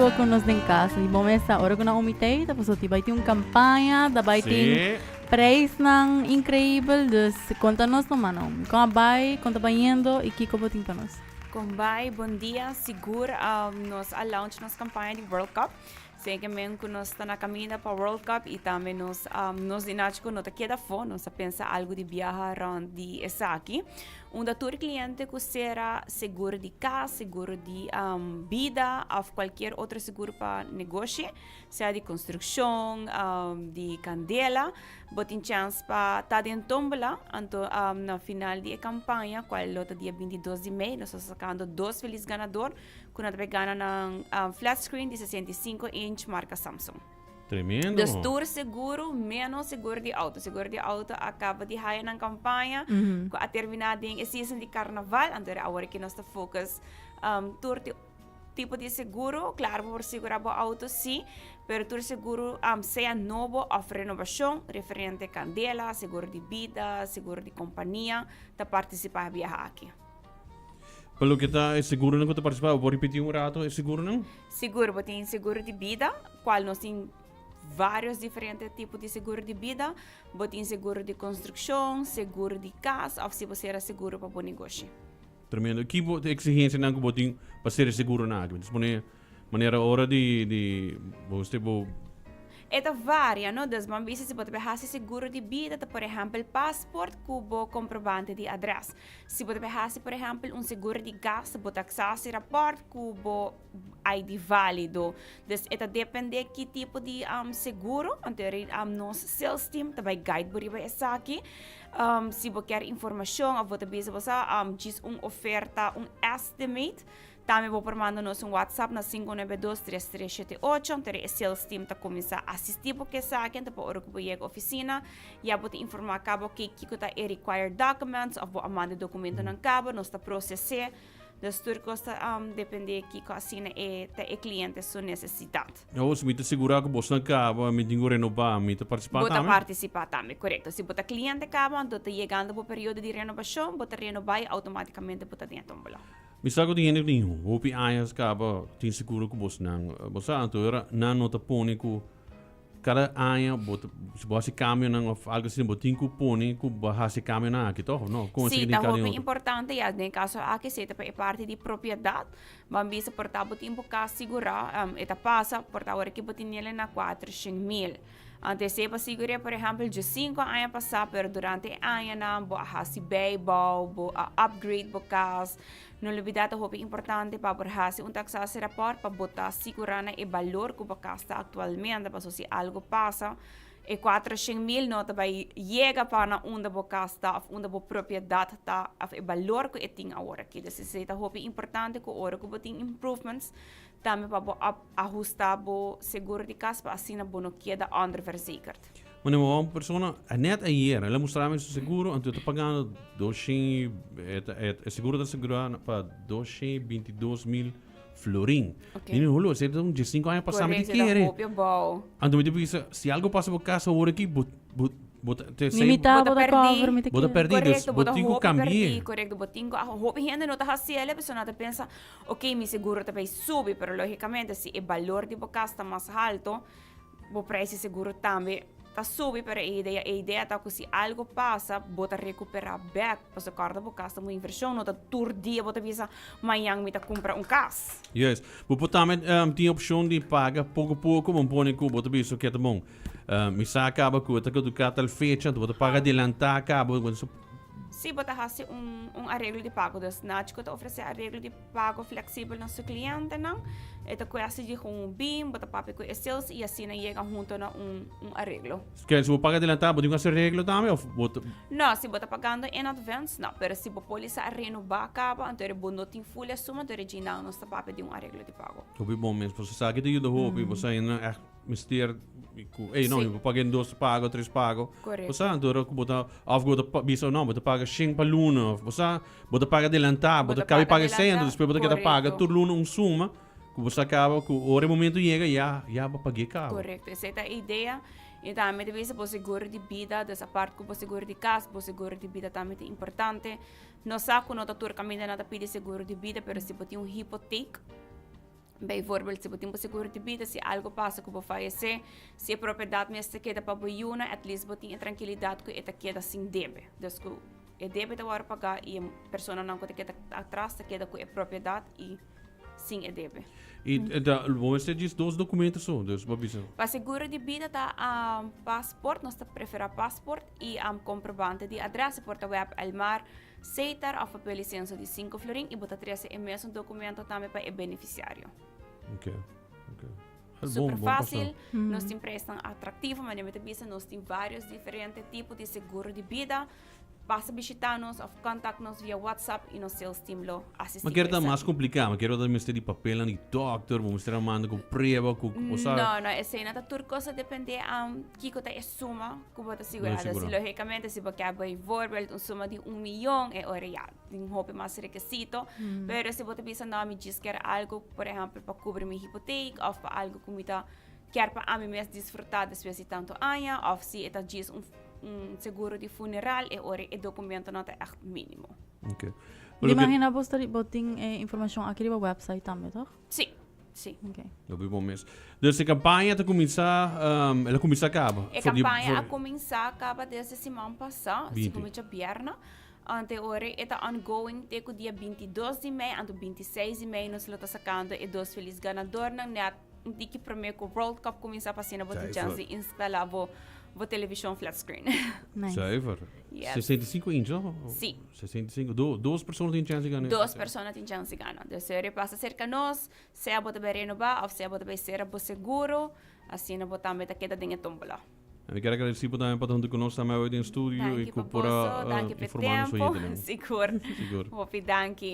seguro com nós em casa. E bom, essa hora que nós umitei, depois vai ter uma campanha, vai ter preço incrível, dus conta-nos no mano. Como vai, conta vai indo e que como tem para nós. Combai, bom dia, seguro nós a launch nossa campanha de World Cup. Sei que mesmo que nós estamos na caminho para World Cup e também nós dinâmico não queda fome, nós pensa algo de viajar de essa aqui. Da todo cliente que será seguro de casa, seguro de vida ou qualquer outro seguro para negócio, seja de construção, de candela, botem chance para estar dentro tombola, então na final de campanha, qual é o dia 22 de maio, nós estamos sacando 2 felizes ganadores, que nós ganhamos na flat screen de 65 inch marca Samsung. Tremendo. Destur seguro, menos seguro de auto. Seguro de auto acaba de hire na campanha, a terminar em season de carnaval, então agora que nós estamos focus tur tipo de seguro, claro, por segurar o auto sim, pero tur seguro seja novo ou renovação, referente a candela, seguro de vida, seguro de companhia, para participar viajar aqui. Pelo que está, é seguro não que está participando? Vou repetir rato, é seguro não? Seguro, tem seguro de vida, qual nós temos vários diferentes tipos de seguro de vida, tem seguro de construção, seguro de casa, ou se você era seguro para o negócio. Tremendo. Que exigência não que botem para ser seguro na água? Dispone maneira hora de você Esta varia, no? Das mambisas se pode pegar seguro de vida, por exemplo, passport, cubo, comprovante de address. Se pode pegar, por exemplo, seguro de gas, pode taxar rapport, cubo, ID válido. Dus esta depende de que tipo de seguro. Então, nosso sales team também guide por essa aqui. Se você quer informação, ou você diz oferta, estimate. Também vou formando nos WhatsApp na 592-3378. Então, o sales team está começando a assistir porque sabe que para o que a oficina e vou te informar cabo que está required documents ou vou mandar documento na cabo, nós está processar. Dus tudo costa depende que assina o cliente sua necessidade. Eu se me segurar que você não acaba, me tenho renovar, me participar também. Bota Participar também, correto. Se você cliente acaba, então está chegando para o período de renovação, você renovar automaticamente para dentro do me sabe que tem nenhum, o pi ayas acaba tem seguro que você então era não nota pone que cada ano se você cambia não algo assim botin que pone que bahasa cambia na aqui toh não como se tá muito importante é no caso aqui se é parte de propriedade vamos ver por tá botin para segurar eta passa por tá hora que botin ele na 400,000 antes se para segurar por exemplo de 5 anos passar pero durante ano na boa se bem bom upgrade bo casa não olvidar é importante para fazer taxa rapport para botar segurar o valor que o casa está atualmente para se algo passa e 400,000 não vai chega para onde o casa está onde a propriedade está o valor que tem agora aqui então é importante que agora que tem improvements também para ajustar o seguro de casa para assim não queda underverzekerd. Mas uma pessoa, net ayer, ela mostrava seu seguro, então está pagando 200, seguro da segurança para 222,000 florin. E no rolo, você tem 5 anos passar me querer. Então me diz, se algo passa por casa agora aqui, limitado da cover, me bota perdido, botinho cambia. Correto, botinho, a roupa gente não está assim, a pessoa não pensa, ok, meu seguro também sube, pero logicamente se o valor de casa está mais alto, o preço seguro também tá sube, pero a ideia tá que se algo passa, bota recuperar back, para corda por casa uma inversão, não tá todo dia bota visa amanhã me tá comprar casa. Yes, você também tem a opção de pagar pouco a pouco, vamos pôr que bota visa que é bom. Me saca acaba que você quer que tal fecha, você paga adiantar acaba se você faz arreglo de pago, dus Nacho te oferece arreglo de pago flexível no seu cliente, não? Então, você diz BIM, você paga com sales e assim chega junto a arreglo. Se você paga adiantar, você tem que arreglo também? Não, se você pagando em advance, não. Mas se você polícia renovar acaba, então você não tem full suma, então você não está pagando arreglo de pago. Hobby bom mesmo, você sabe que tem hobby, você ainda mistério. Não, eu paguei 2 pago, 3 pago. Correto. Você então que bota afgo bisa não, bota paga 5 para luna. Você bota paga adiantar, bota cabe paga 100, depois bota que paga tur luna suma. Que você acaba que o momento chega já vai pagar caro. Correto. Essa é a ideia. Então, a medida que o seguro de vida, dessa parte que o seguro de casa, o seguro de vida também é importante. Não sabe que o doutor caminha nada pede seguro de vida, mas se você tem hipoteca Bijvoorbeeld, se botin po seguro de vida, se algo passa que você fallecer, se a propriedade mesmo queda para boiuna, at least botin a tranquilidade que eta queda sem debe. Dus que é débito agora pagar e a pessoa não que queda atrás, queda com a propriedade e sem a débito. E você diz 2 documentos só, dus wat is Para seguro de vida tá passport, nós prefere passport e comprovante de adresse por a web Almar, Seitar of a licença de 5 florin e botar 3 e mesmo documento também para o beneficiário. Ok. Super fácil, nós temos preço atrativo, mas nós temos vários diferentes tipos de seguro de vida. Basta visitar-nos ou contatar-nos via WhatsApp e nós seus estímulo assistir. Mas quero mais complicado, mas quero dar mais de papel aan die dokter, vamos ter manda com preva, com Não, essa é tudo coisa depende que você é suma, que você segurada. Se logicamente se você quer bijvoorbeeld suma de 1 milhão é hora já, tem hope mais requisito. Pero se você pensa não me diz que algo, por exemplo, para cobrir minha hipoteca ou para algo que me quer para a mim mesmo desfrutar depois de tanto anos, ou se é diz seguro de funeral e ora e documento não é mínimo. Ok. Imagina você botin informação aqui na website também, toch? Sim, sim. Ok. Dat is bom mesmo. Dus a campanha está ela começa a acabar. A campanha acaba desde semana passada, se começa viernes. Ante ora está ongoing até o dia 22 de maio, ante 26 de maio nós estamos sacando e 2 felizes ganadores na net. Hindi que primeiro o World Cup começa a passar na botin chance de instalar a televisão flat screen. Nice. Zuiver. Yes. 65 inch, toch? Sim. 65. 2 pessoas têm chance de ganhar. 2 pessoas têm chance de ganhar. Então, se passa cerca de nós, se a bota vai renovar, ou se a bota vai ser a seguro, assim a bota vai queda dentro tombola. En ik quero agradecer também para tanto conosco também hoje em estúdio e por Danke informar-nos tempo. Seguro. Seguro. Hopi, danke.